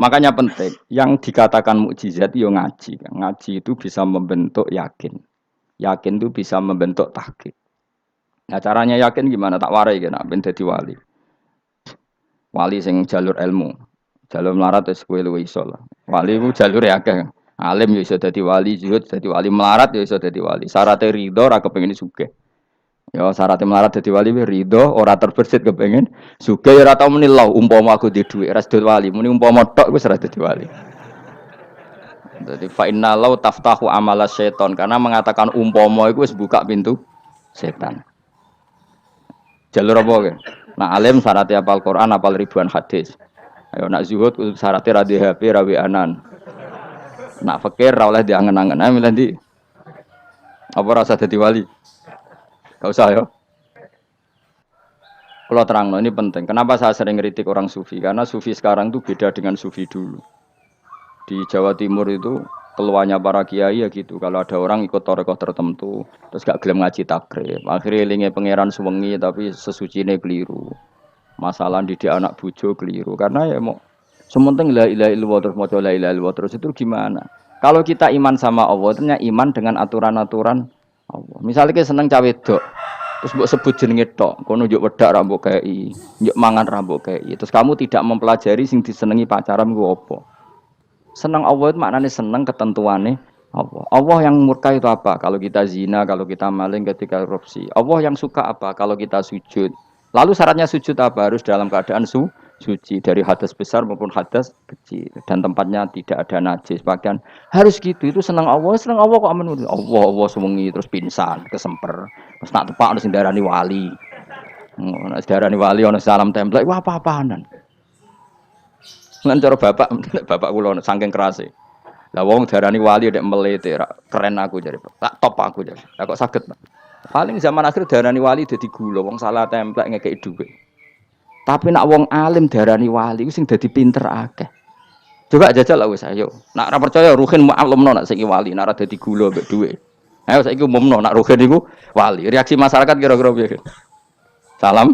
Makanya penting. Yang dikatakan mukjizat yo ngaji. Ngaji itu bisa membentuk yakin. Yakin itu bisa membentuk tahqiq. Nah caranya yakin gimana? Tak warai kan ben dadi wali. Wali sing jalur ilmu. Jalur melarat wis kowe luwih iso lah. Wali ku jalur akeh. Alim yo iso dadi wali, zuhud dadi wali, melarat yo iso dadi wali. Syaratnya ridho ora kepengin sugih. Ya syaratnya melarat dadi wali ridho ora terbersit kepengin sugih ya ora tau muni lho umpama aku di dhuwit ora dadi wali. Muni umpama tok wis ora dadi wali. Jadi fa inna law taftahu amala syaiton karena mengatakan umpama itu wis buka pintu setan. Jalur apa ke? Nah alim syaratnya hafal Quran, hafal ribuan hadis. Ayo nak zuhud syaratnya ra di HP, ra anan. Nak fakir ra oleh diangen-angen. Ayo milih ndi? Apa rasa dadi wali? Gak usah ya. Kalau terang, ini penting. Kenapa saya sering kritik orang sufi? Karena sufi sekarang itu beda dengan sufi dulu. Di Jawa Timur itu keluarnya para kiai ya gitu. Kalau ada orang ikut torekoh tertentu, terus gak gelem ngaji takrib. Akhirnya linge pangeran suwengi tapi sesucine keliru. Masalah didik anak bojo keliru. Karena ya mau sementing la ilaha illallah terus maca la ilaha illallah terus itu gimana? Kalau kita iman sama Allah, ternyata iman dengan aturan-aturan Allah. Misalnya kita seneng cawe wedok, terus mbok sebut jenenge tok, kono njuk wedak ra mbok kei, njuk mangan ra mbok kei. Terus kamu tidak mempelajari sing disenengi pacaran ku apa? Senang Allah itu maknanya senang ketentuannya Allah. Allah yang murka itu apa? Kalau kita zina, kalau kita maling, ketika korupsi. Allah yang suka apa? Kalau kita sujud. Lalu syaratnya sujud apa? Harus dalam keadaan suci dari hadas besar maupun hadas kecil dan tempatnya tidak ada najis. Bahkan harus gitu. Itu senang Allah kok aman. Allah sewengi terus pingsan, kesemper. Terus nak tepak harus darani wali. Nak darani wali ono salam template. Wah apa-apaanan. Ngan cara bapak kula saking kerase. Lah wong darani wali nek melete keren aku jare. Tak top aku jare. Lah kok saged, Pak. Paling zaman akhir darani wali dadi gula, wong salah templek ngekeki dhuwit. Tapi nak wong alim darani wali ku sing dadi pinter akeh. Coba jajal lah wis ayo. Nak ora percaya ruhin mu'allimno nak saiki wali, nak ora dadi gula mbek dhuwit. Ayo saiki umumno nak ruhin iku wali. Reaksi masyarakat kira-kira piye? Salam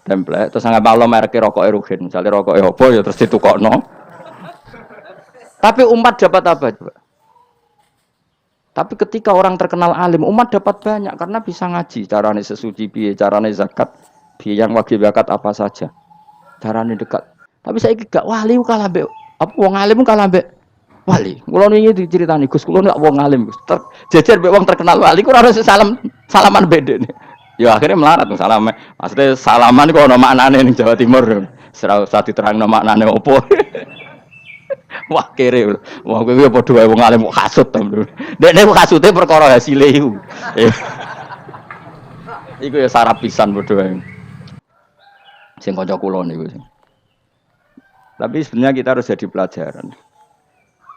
template terus nggak malu merek rokok erugen misalnya rokok apa ya terus ditukokno tapi umat dapat apa coba tapi ketika orang terkenal alim umat dapat banyak karena bisa ngaji carane sesuci piye carane zakat piye yang wajib zakat apa saja carane dekat tapi saya gak wali kalah mbek apa wong alim kalah mbek wali kula niki diceritani Gus kula nek wong alim Gus jejer mbek wong terkenal wali kok ora salaman bedene. Ya akhirnya melarat salam. Maksudnya salaman kok ono maknane ning Jawa Timur. Ora usah diterangno maknane opo. Wah kere. Wah kowe padha wae wong alim kok kasut to. Dekne kok kasute perkara hasile iku. Iku ya sarap pisan padha wae. Sing kanca kula niku. Tapi sebenarnya kita harus jadi pelajaran.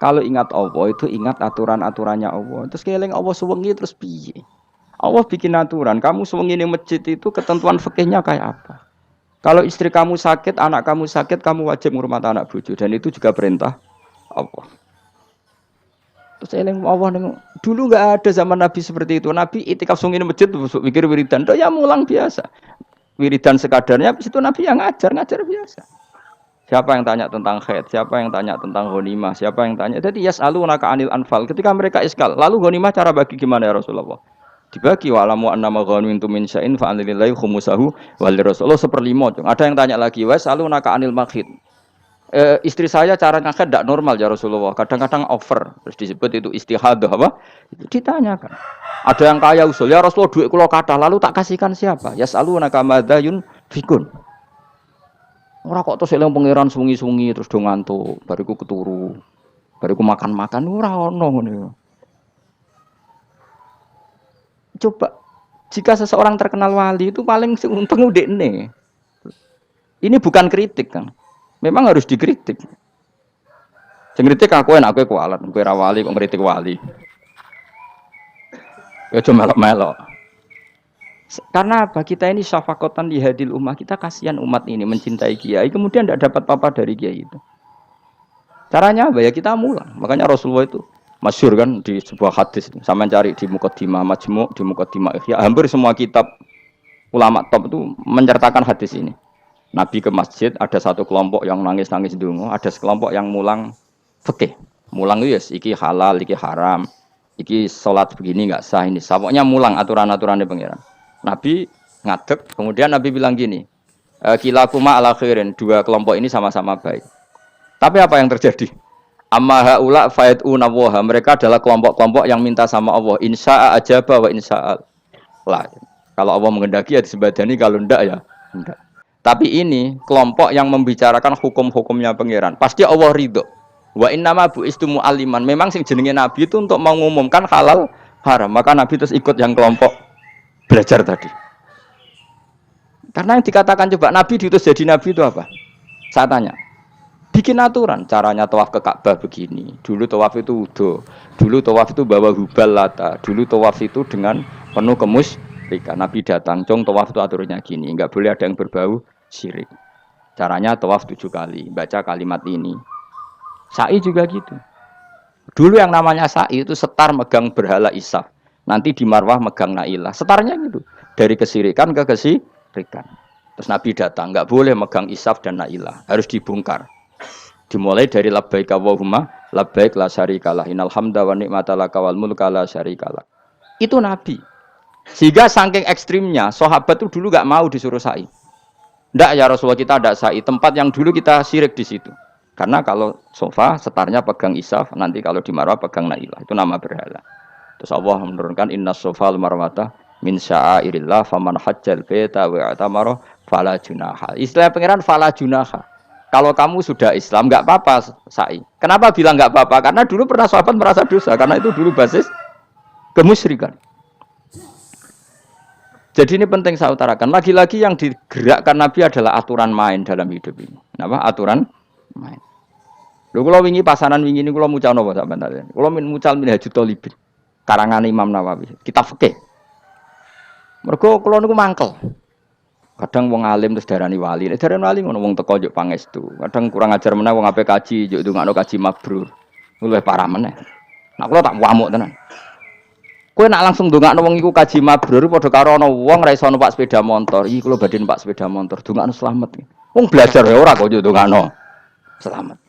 Kalau ingat Allah itu ingat aturan-aturannya Allah. Terus keling Allah suwengi terus piye? Allah bikin aturan, kamu sewengi di masjid itu ketentuan fikihnya kayak apa? Kalau istri kamu sakit, anak kamu sakit, kamu wajib ngurmat anak bojo dan itu juga perintah Allah. Terus eling Allah dulu nggak ada zaman Nabi seperti itu. Nabi itikaf sungi di masjid pikir wiridan, itu ya mulang biasa. Wiridan sekadarnya, habis itu Nabi yang ngajar biasa. Siapa yang tanya tentang haid, siapa yang tanya tentang ghanimah, siapa yang tanya. Jadi yas'alunaka 'anil anfal. Ketika mereka iskal, lalu ghanimah cara bagi gimana ya Rasulullah? Dibagi wa'lamu annama ghanimtum min syai'in fa anlillahi khumusahu wa lirrasul 1/5. Ada yang tanya lagi, "Wa salunaka 'anil makhid." Istri saya cara ngakad tidak normal ya Rasulullah. Kadang-kadang over. Terus disebut itu istihadah apa? Ditanyakan. Ada yang kaya usul, ya Rasulullah duit kula kathah lalu tak kasihkan siapa? Ya salunaka madzayun fikun. Ora kok terus eling pangeran sungi-sungi terus do ngantuk, bariku keturu. Bariku makan-makan ora ono ngono. Coba jika seseorang terkenal wali itu paling untung udekne. Ini bukan kritik kan. Memang harus dikritik. Sing kritik aku enak kowe kualat, kowe ra wali kok ngritik wali. Ya cuma melok-melok. Karena apa? Kita ini syafaqatan di hadil ummah, kita kasihan umat ini mencintai kiai, kemudian tidak dapat apa-apa dari kiai itu. Caranya apa ya kita mulang. Makanya Rasulullah itu masyhur kan di sebuah hadis, sama cari di Muqaddimah Majmu', di Muqaddimah Ihya, hampir semua kitab ulama top itu menyertakan hadis ini. Nabi ke masjid ada satu kelompok yang nangis-nangis ndonga, ada sekelompok yang mulang fikih. Mulang itu yes, iki halal, iki haram, iki sholat begini nggak sah ini. Pokoknya mulang aturan-aturan di pangeran. Nabi ngadeg, kemudian Nabi bilang gini, kilakuma ala khairin, dua kelompok ini sama-sama baik. Tapi apa yang terjadi? Amma haula fa'iduna wa, mereka adalah kelompok-kelompok yang minta sama Allah, insya'a ajaba wa insya'al lah. Kalau Allah mengendaki ya disembadani, kalau ndak ya ndak. Tapi ini kelompok yang membicarakan hukum-hukumnya pangeran. Pasti Allah ridho. Wa innama bu'istu mu'alliman. Memang sing jenenge Nabi itu untuk mengumumkan halal haram. Maka Nabi terus ikut yang kelompok belajar tadi. Karena yang dikatakan coba Nabi diutus jadi Nabi itu apa? Saya tanya. Bikin aturan, caranya tawaf ke Ka'bah begini. Dulu tawaf itu wudu. Dulu tawaf itu bawa hubal lata. Dulu tawaf itu dengan penuh kemusyrikan. Nabi datang, cong tawaf itu aturannya gini. Enggak boleh ada yang berbau syirik. Caranya tawaf 7 kali. Baca kalimat ini. Sa'i juga gitu. Dulu yang namanya sa'i itu setar megang berhala Isaf. Nanti di Marwah megang Nailah. Setarnya gitu. Dari kesirikan ke kesirikan. Terus Nabi datang, enggak boleh megang Isaf dan Nailah. Harus dibongkar. Dimulai dari labbaik Allahumma labbaik la syarikalah innal hamda wa ni'mata laka wal mulka la syarikalah. Itu Nabi. Sehingga saking ekstrimnya sahabat itu dulu enggak mau disuruh sa'i. Ndak ya Rasulullah, kita ada sa'i, tempat yang dulu kita syirik di situ. Karena kalau sofa setarnya pegang Isaf, nanti kalau di Marwah pegang Nailah. Itu nama berhala. Terus Allah menurunkan innas sofal marwata min sya'airillah faman hajjal baita wa i'tamara fala junaha. Istilah pangeran fala junaha. Kalau kamu sudah Islam, nggak apa-apa sa'i. Kenapa bilang nggak apa-apa? Karena dulu pernah sahabat merasa dosa. Karena itu dulu basis kemusyrikan. Jadi ini penting saya utarakan. Lagi-lagi yang digerakkan Nabi adalah aturan main dalam hidup ini. Kenapa? Aturan main. Lalu kalau wingi pasanan wingi ini kalau mucal nopo sampean tadi. Kalau mucal Minhajul Thalibin. Karangan Imam Nawawi. Kitab fikih. Mergo kula niku mangkel. Kadang wong alim terus darani wali. Nek darani wali ngono wong teko njuk pangestu. Kadang kurang ajar meneh wong ape kaji njuk ndongakno kaji mabrur. Luwih parah meneh. Nah kula tak wamuk tenan. Kowe nak langsung ndongakno wong iku kaji mabrur padha karo ana wong ra iso numpak sepeda motor. Iki kula badhe numpak sepeda motor, ndongakno slamet. Wong belajar ya ora kok njuk ndongakno slamet.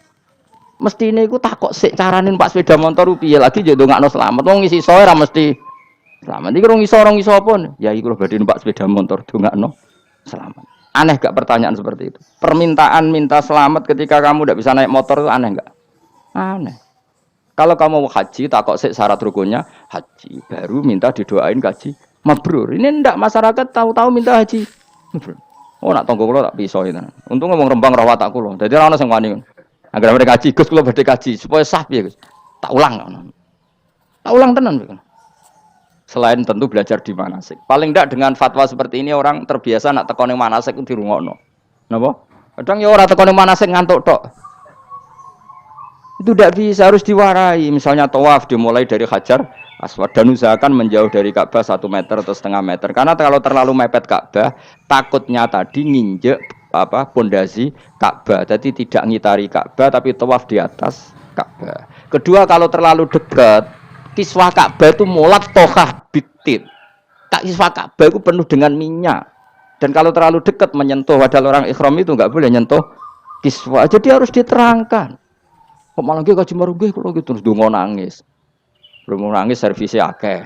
Mestine iku takok sik carane numpak sepeda motor piye lagi njuk ndongakno slamet. Wong isi soe ra mesti slamet. Iki rong iso apa? Ya iki kula badhe numpak sepeda motor ndongakno selamat. Aneh gak pertanyaan seperti itu? Permintaan minta selamat ketika kamu tidak bisa naik motor itu aneh gak? Aneh. Kalau kamu mau haji, takok syarat rukunnya haji, baru minta didoain haji mabrur. Ini ndak masyarakat tahu-tahu minta haji mabrur. Oh nak tonggo kula tak pisau itu. Untung ngomong Rembang rawat tak kula. Dadi ora ono sing wani. Agar mereka haji, Gus kula badhe haji supaya sah piye Gus. Tak ulang. Tak ulang tenan Gus. Selain tentu belajar di manasik. Paling tidak dengan fatwa seperti ini orang terbiasa nak teko ning manasik ku dirungokno. Napa? Kadang ya ora teko ning manasik ngantuk tok. Itu tidak bisa, harus diwarai. Misalnya tawaf dimulai dari Hajar Aswad dan usahakan menjauh dari Ka'bah 1 meter atau setengah meter. Karena kalau terlalu mepet Ka'bah, takutnya tadi nginjek pondasi Ka'bah. Jadi tidak ngitari Ka'bah tapi tawaf di atas Ka'bah. Kedua, kalau terlalu dekat kiswah Ka'bah itu mulat tohah bitit. Kiswah Ka'bah itu penuh dengan minyak. Dan kalau terlalu dekat menyentuh, padahal orang ikhram itu enggak boleh nyentuh kiswah. Jadi harus diterangkan. Kok malah nggih kaji marungge kalau gitu terus donga nangis. Belum nangis servisnya akeh.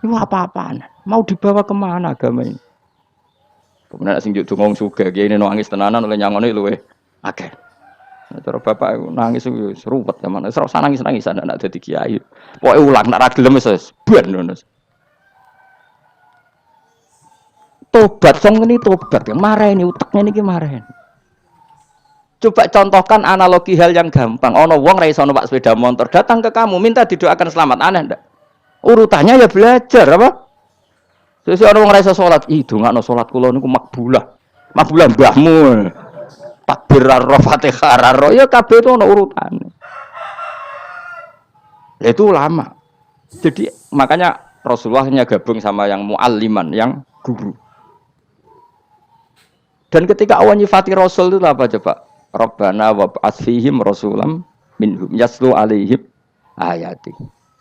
Itu apa-apaan? Mau dibawa kemana agama ini? Kemudian sing juk donga sugih kiye nangis tenanan oleh nyangone luweh akeh. Cara bapak nangis itu seruwet zaman. Ora usah nangis-nangis anak dadi kiai. Pokoke ulang nek ra gelem wis ben ngono. Tobat song ngene tobat ya mareni utekne niki mareni. Coba contohkan analogi hal yang gampang. Ono wong ra iso numpak sepeda motor, datang ke kamu minta didoakan selamat, aneh ndak? Urutannya ya belajar apa? Sesuk ono wong ra iso salat, ih dongakno salat kula niku makbulah. Makbulah mbahmu. Takbir ar-ra Fatihah ar-ra ya kabeh itu ono urutane. Itu lama. Jadi makanya Rasulullahnya gabung sama yang mualliman, yang guru. Dan ketika awan nyifati Rasul itu apa coba? Rabbana wab'ats fihim rasulam minhum yaslu alaihim ayati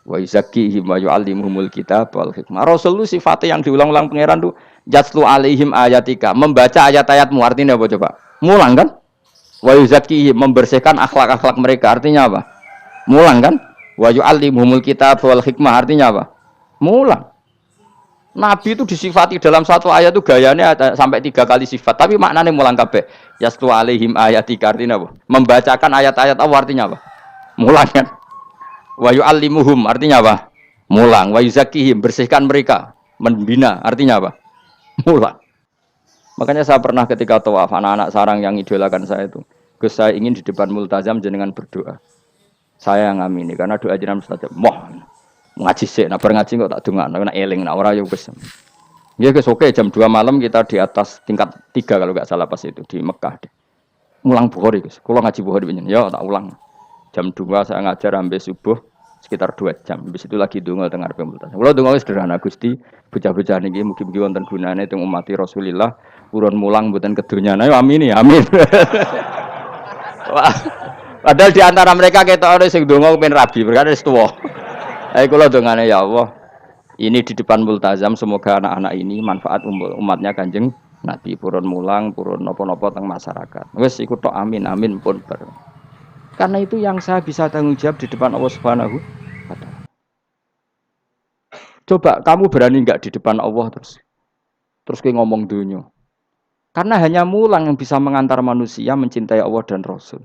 wa yuzakkihim wa yu'allimuhumul kitab wal hikmah. Rasul itu sifatnya yang diulang-ulang pangeran itu yaslu alaihim ayatika, membaca ayat-ayatmu. Artinya apa coba? Mulang kan? Wa yuzakihim membersihkan akhlak-akhlak mereka. Artinya apa? Mulang kan? Wa yu'allimuhumul kitab wal hikmah. Artinya apa? Mulang. Nabi itu disifati dalam satu ayat itu gayanya ada sampai 3 kali sifat. Tapi maknanya mulang kabeh. Yaslu alaihim ayatika artinya apa? Membacakan ayat-ayat Allah artinya apa? Mulang kan? Wa yu'allimuhum artinya apa? Mulang. Wa yuzakihim bersihkan mereka. Membina artinya apa? Mulang. Makanya saya pernah ketika tawaf anak-anak sarang yang idolakan saya itu, Gus saya ingin di depan multazam jenengan berdoa. Saya yang amini karena doa jenengan mustajab. Moh ngaji sik, nah ngaji kok tak dongakno nak eling nak ora ya wis. Ya Gus oke jam 2 malam kita di atas tingkat 3 kalau enggak salah pas itu di Mekah. Ulang Bukhari Gus. Kula ngaji Bukhari pinjen. Ya tak ulang. Jam 2 saya ngajar sampai subuh sekitar 2 jam. Habis itu lagi donga teng arepe multazam. Kula donga wis sederhana Gusti, bocah-bocah niki mugi-mugi wonten gunane teng umat Rasulillah. Purun mulang mboten kedunyane amin ya amin. Padahal di antara mereka ketok ana sing donga pengen rabi berkata wis tuwa. Ayo kula dongane ya Allah. Ini di depan multazam semoga anak-anak ini manfaat umatnya Kanjeng Nabi purun mulang, purun napa-napa teng masyarakat. Wis iku tok amin amin pun bar. Karena itu yang saya bisa tanggung jawab di depan Allah Subhanahu wa taala. Coba kamu berani enggak di depan Allah terus kayak ngomong dunia. Karena hanya mulang yang bisa mengantar manusia mencintai Allah dan Rasul.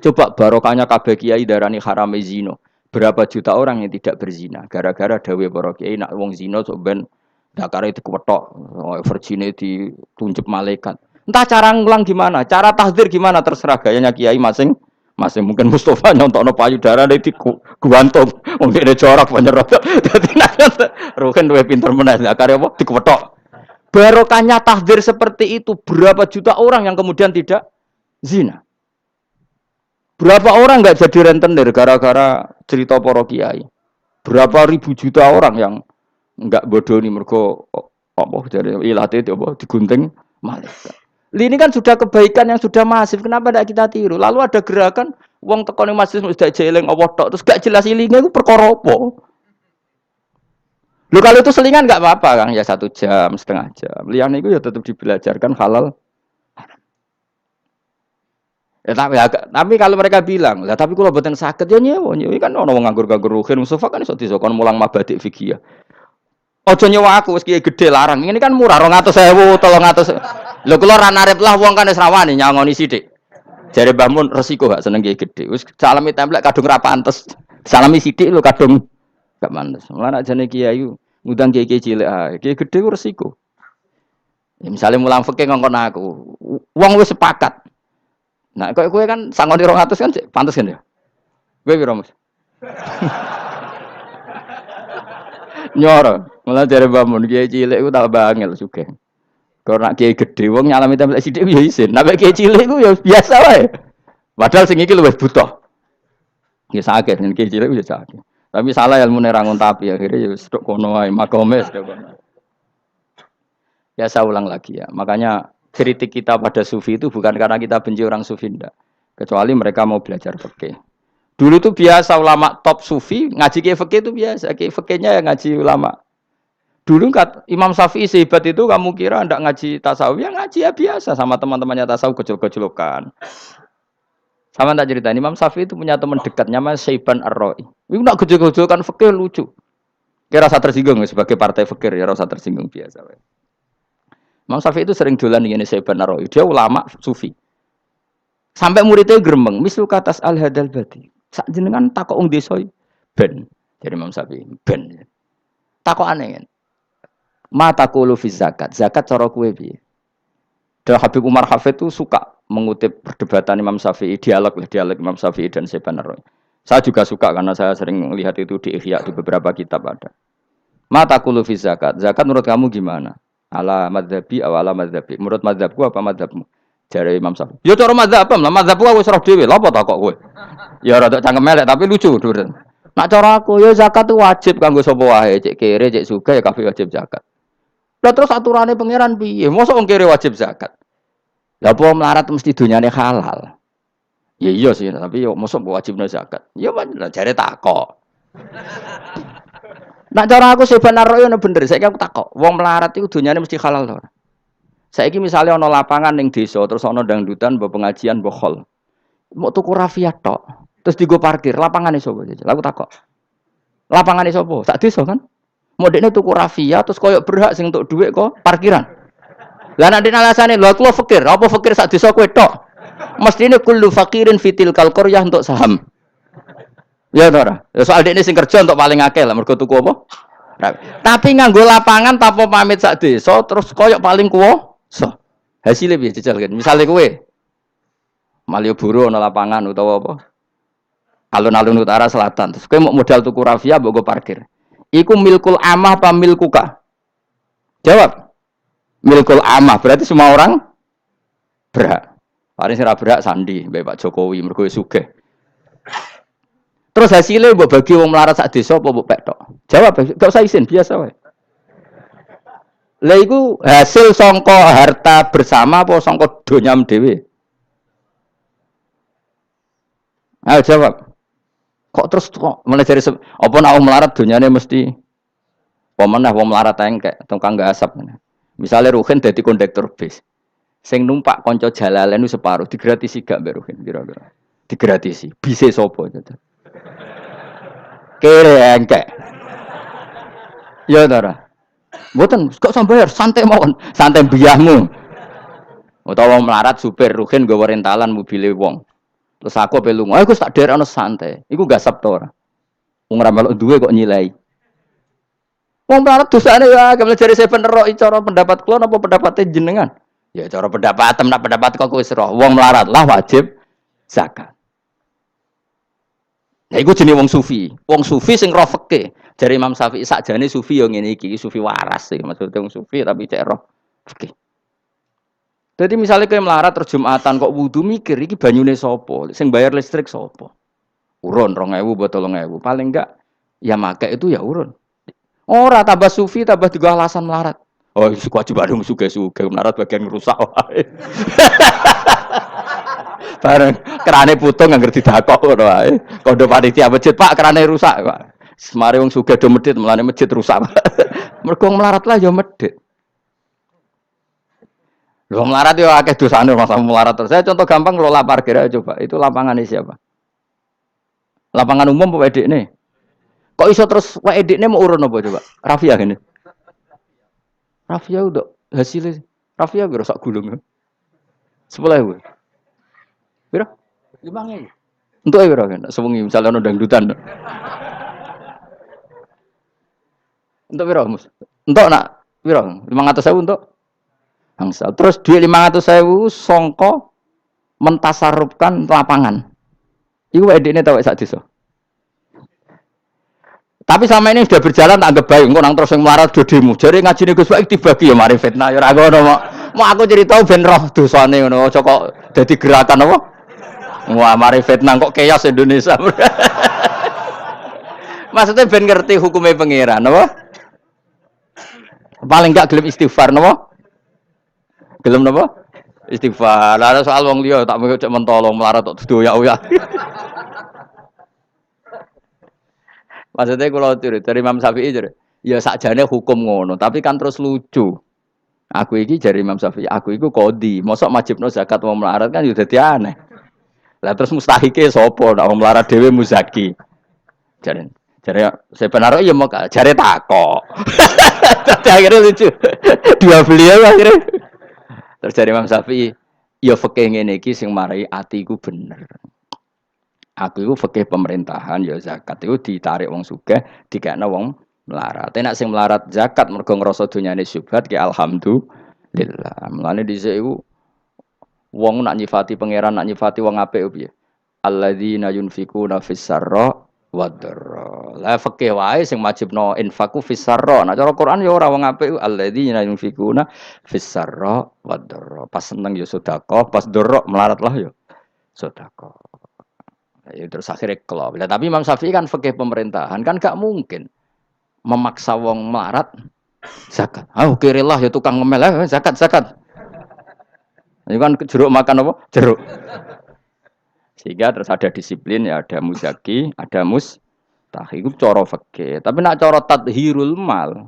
Coba barokahnya kabeh kiai darani harame zina. Berapa juta orang yang tidak berzina gara-gara dawe para kiai nak wong zina sok ben dakare dikwetok, virgine ditunjuk malaikat. Entah cara ngulang gimana, cara tahdzir gimana terserah gayanya kiai masing-masing. Mungkin Mustafa nyontokno payudara di guantung, wong dene jorok penyerot. Dadi nek rohen luwih pinter meneh dakare apa dikwetok. Barokahnya tahdzir seperti itu, berapa juta orang yang kemudian tidak zina. Berapa orang enggak jadi rentenir gara-gara cerita para kiai. Berapa ribu juta orang yang enggak bodoni mergo apa jare ilate itu apa digunting malaikat. Ini kan sudah kebaikan yang sudah masif, kenapa tidak kita tiru? Lalu ada gerakan wong teko ning masjid wis dak jeleng apa tok terus gak jelas ilinge iku perkara apa? Lu kalau itu selingan nggak apa-apa, Kang. Ya 1 jam, setengah jam. Liane itu ya tetap dibelajarkan halal. Ya, tapi kalau mereka bilang, lah tapi kalau buatan sakit ya nyewa kan orang nganggur-nganggur ruhin. Mustafa kan iso disokon mulang mabadik fikih. Ojo nyewa aku wis kiye gede larang. Ini kan murah 200.000, 300. Lho kula ra narep lah wong kan wis rawani nyangoni sithik. Jare Mbah Mun resiko gak seneng kiye gede. Wis salami templek kadung ra pantes. Salami sithik lho kadung gak pantes. Mulane jane kiai ngundang kiai cilik ae. Kiai gede ku resiko. Ya misale mulang fikih ngongkon aku. Wong wis sepakat. Nah, kowe kan sangoni 200 kan pantes kan ya? Kowe piro, Mas? Nyoro. Mulane jare Mbah Mun kiai cilik ku tak bangel sugih. Kalau nak kiai gede wong nyalami templek sithik ya isin. Nek kiai cilik ku ya biasa wae. Padahal sing iki luwih butuh. Ya sakit nek kiai cilik ya sakit. Tapi salah ilmune ra ngontapi akhirnya ya wis tok kono wae makome wis tok kono. Ya saya ulang lagi ya. Makanya kritik kita pada sufi itu bukan karena kita benci orang sufi ndak. Kecuali mereka mau belajar fikih. Dulu tuh biasa ulama top sufi ngaji kiai fikih itu biasa. Kiai fikihnya yang ngaji ulama. Dulu Imam Syafi'i sehebat itu kamu kira ndak ngaji tasawuf? Ya ngaji ya biasa sama teman-temannya tasawuf kecil-kecilokan. Sama tak ceritain, Imam Syafi'i itu punya teman dekat namanya Syaiban Ar-Ra'i. Itu nak gejol-gejolkan fikih lucu. Kira rasa tersinggung sebagai partai fikih ya rasa tersinggung biasa. Imam Syafi'i itu sering dolan dengan Syaiban Ar-Ra'i. Dia ulama sufi. Sampai muridnya gremeng, mislu katas al-hadal badi. Sak jenengan takok wong desa ben. Dari Imam Syafi'i, ben. Takok aneh kan. Ma taqulu fi zakat. Zakat cara kowe piye? Dan Habib Umar Hafid itu suka mengutip perdebatan Imam Syafi'i, dialog Imam Syafi'i dan Syaiban Ar-Ra'i. Saya juga suka karena saya sering melihat itu di Ihya di beberapa kitab ada. Ma taqulu fi zakat. Zakat menurut kamu gimana? Ala madzhabi aw ala madzhabi. Menurut madzhabku apa madzhabmu? Jare Imam Syafi'i. Ya cara madzhab apa? Madzhabku wis roh dhewe. Lha apa tak kok kowe? Ya rada cangkem elek tapi lucu, Dur. Nak cara aku ya zakat itu wajib kanggo sapa wae, cek kere, cek sugih ya kabeh wajib zakat. Lah terus aturane pangeran piye? Mosok wong kere wajib zakat. Lah apa melarat mesti dunyane halal. Ya iya sih, tapi yo mosok wajibna zakat. Ya jare takok. Nak cara aku Syaiban Ar-Ra'i ono bener, saiki aku takok. Wong melarat iku dunyane mesti halal to. Saiki misalnya ana lapangan ning desa terus ana dangdutan mbok pengajian mbok hol. Mau tuku rafia tok. Terus digo parkir, lapangane sapa? Aku takok. Lapangane sapa? Sak desa kan? Modekne tuku rafia terus koyo berhak sing entuk dhuwit kok parkiran. Lah nek alasane lho aku fakir, apa fakir sak desa kowe tok? Mestine kullu fakirin fitil qaryah untuk saham. Ya ora. Ya soal dekne sing kerja untuk paling akeh lah mergo tuku apa? Tapi nganggo lapangan tanpa pamit sak desa terus koyo paling kuwasa. Hasilnya piye jajal kan? Misale kowe Malioboro ana lapangan utawa apa? Alun-alun utara selatan. Terus kowe mau modal tuku rafia mbok go parkir. Iku milkul amah apa milkuka? Jawab. Milkul amah berarti semua orang berhak. Paling sing ora berhak sandi mbek Pak Jokowi mergo sugih. Terus hasilnya mbok bagi wong melarat sak desa apa mbok pek tok? Jawab, gak usah izin, biasa wae. Lah iku hasil sangka harta bersama apa sangka donyam dhewe? Ayo jawab. Kok terus kok mulai dari apa nak wong melarat donyane mesti pemenah wong melarat engkek tukang gak asap. Misalnya Ruhin dadi kondektur bis. Sing numpak kanca jalalen nu separuh digratisi gak mbek Ruhin kira-kira. Digratisi. Bise sapa gitu. Kere engkek. Ya ora. Mboten kok sambayar santai mawon, santai biahmu. Utawa melarat supir Ruhin nggawa rentalan mobile wong. Terus aku ape lunga, aku tak derekno santai. Iku gasap to ora. Wong ora melok duwe kok nyilai. Wong melarat dosane ya gak jare saya penerok cara pendapat kula napa pendapate jenengan? Ya cara pendapat nak pendapat kok wis roh. Wong melarat lah wajib zakat. Ya iku jenenge wong sufi. Wong sufi sing roh fikih. Jare Imam Syafi'i sakjane sufi yo ngene iki, sufi waras iki maksudnya wong sufi tapi cek roh fikih. Jadi misalnya kayak melarat terus Jumatan kok wudu mikir iki banyune sapa? Sing bayar listrik sapa? Urun 2.000 buat 3.000. Paling enggak ya make itu ya urun. Ora tambah sufi tambah juga alasan melarat. Oh, kewajiban suge-suge melarat bagian ngerusak wae. Bareng kerane putung ngger didakok ngono wae. Kondo panitia masjid, Pak, kerane rusak, Pak. Semare wong sugih do medhit, mulane masjid rusak. Mergo melarat lah ya medhit. Lho melarat yo akeh dosane masa melarat terus. Saya contoh gampang ngelola parkir aja coba. Itu lapangan siapa? Lapangan umum apa edekne? Kok iso terus wae edekne mau urun apa coba? Rafia gini. Rafia udah hasilnya. Rafia kira sak gulung. 10.000. Piro? 5.000. Untuk ae piro kan? Sewengi misalnya ono dangdutan. Untuk piro, Mus? Untuk nak piro? 500.000 untuk angsal. Terus duit 500.000 songko mentasarufkan lapangan. Iku edekne tau sak desa. Tapi sama ini sudah berjalan tak anggap baik. Engko nang terus yang melarat do demo. Jare ngajine Gus Baik dibagi ya mari fitnah ya ora ngono mau aku cerita ben roh dosane ngono. Aja kok dadi gerakan apa? Wah, mari fitnah kok chaos Indonesia. Maksudnya ben ngerti hukumnya pangeran apa? Paling enggak gelem istighfar napa? Gelem napa? Istighfar. Lah soal wong liya tak cek mentolong melarat tok doyak-oyak. Maksudnya kalau dari Imam Syafi'i ya sakjane hukum ngono, tapi kan terus lucu. Aku iki dari Imam Syafi'i, aku iku kodi, mosok majibno zakat wong melarat kan ya dadi aneh. Lah terus mustahike sapa nek wong melarat dhewe muzaki. Jare saya penaro ya mau jare takok. Dadi akhirnya lucu. Dua beliau akhirnya. Terus dari Imam Syafi'i, ya fikih ngene iki sing marai atiku bener. Aku itu fikih pemerintahan ya zakat itu ditarik wong sugih dikekno wong melarat. Nek sing melarat zakat mergo ngrasa donyane syubhat ki alhamdulillah. Mulane dhisik iku wong nak nyifati pangeran nak nyifati wong apik piye? Alladzina yunfikuna fis sarra wad dharra. Lah fikih wae sing wajibno infaku fis sarra. Nah cara Quran ya ora wong apik alladzina yunfikuna fis sarra wad dharra. Pas seneng ya sedekah, pas dharra melarat lah ya sedekah. Ya, terus akhirnya kelop. Tapi Imam Syafi'i kan fikih pemerintahan kan gak mungkin memaksa wong melarat zakat. Oh kirilah ya tukang ngemel zakat. Ini kan jeruk makan apa? Jeruk. Sehingga terus ada disiplin ya ada muzaki, ada mustahik. Itu cara fikih. Tapi nak cara tadhirul mal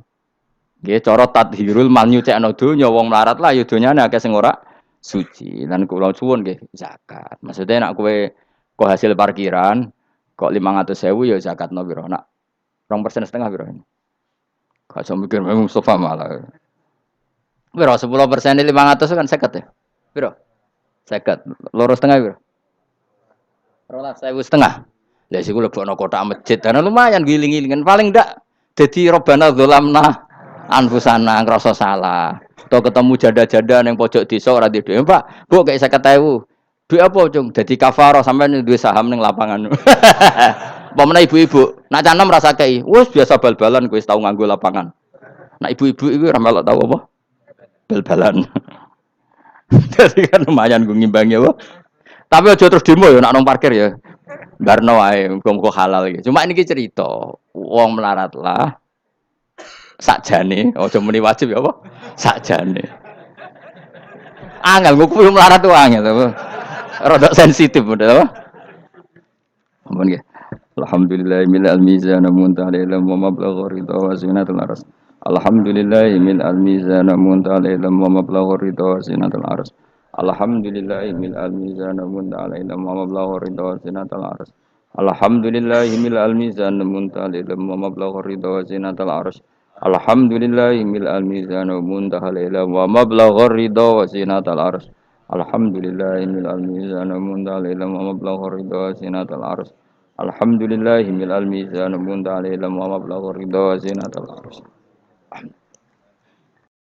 Nggih cara tadhirul mal nyucikno donya wong melarat lah ya donyane akeh sing ora suci. Lan kula suwun nggih zakat. Maksudnya nek kok hasil parkiran kok 500.000 ya zakatno piro? Nak 2,5% piro? Gak usah mikir memang Mustafa malah. Piro 10% 500 kan 50 ya? Piro? 50. Loro setengah piro? 12.500. Lah sik kula lebokno kotak masjid. Karena lumayan giling-gilingan paling ndak dadi robana dzalamna anfusana ngrasa salah. Atau ketemu janda-janda ning pojok desa ora duwe dhuwit. Pak, Bu kayak 50.000. Duit apa, Cung? Dadi kafarah sampean duwe saham ning lapangan. Pemene ibu-ibu, nak canem rasa kei. Wes biasa bal-balan kowe tau nganggo lapangan. Nak ibu-ibu iku ora melok tau apa? Bal-balan. Jadi kan lumayan gue ngimbangi apa. Tapi aja terus demo ya nak nang parkir ya. Barno wae muga-muga halal iki. Cuma ini cerita, wong melarat lah sakjane, aja muni wajib ya apa? Sakjane. Angel nguku melarat tuh angel apa? Rodok sensitif udah apa? Ampun nggih. Alhamdulillah mil al-mizan muntaha ilmu wa mablagha ridha wa zinatul arsy. Alhamdulillah mil al-mizan muntaha ilmu wa mablagha ridha wa zinatul arsy. Alhamdulillah mil al-mizan muntaha ilmu wa mablagha ridha wa zinatul arsy. Alhamdulillah mil al-mizan muntaha ilmu wa mablagha ridha wa zinatul arsy. Alhamdulillah mil al-mizan muntaha ilmu wa mablagha ridha wa zinatul arsy. Alhamdulillah mil al-mizan muntaha ilmu wa mablagha ridha wa zinatul arsy. Alhamdulillah mil al-mizan muntaha ilmu wa mablagha ridha wa zinatul arsy.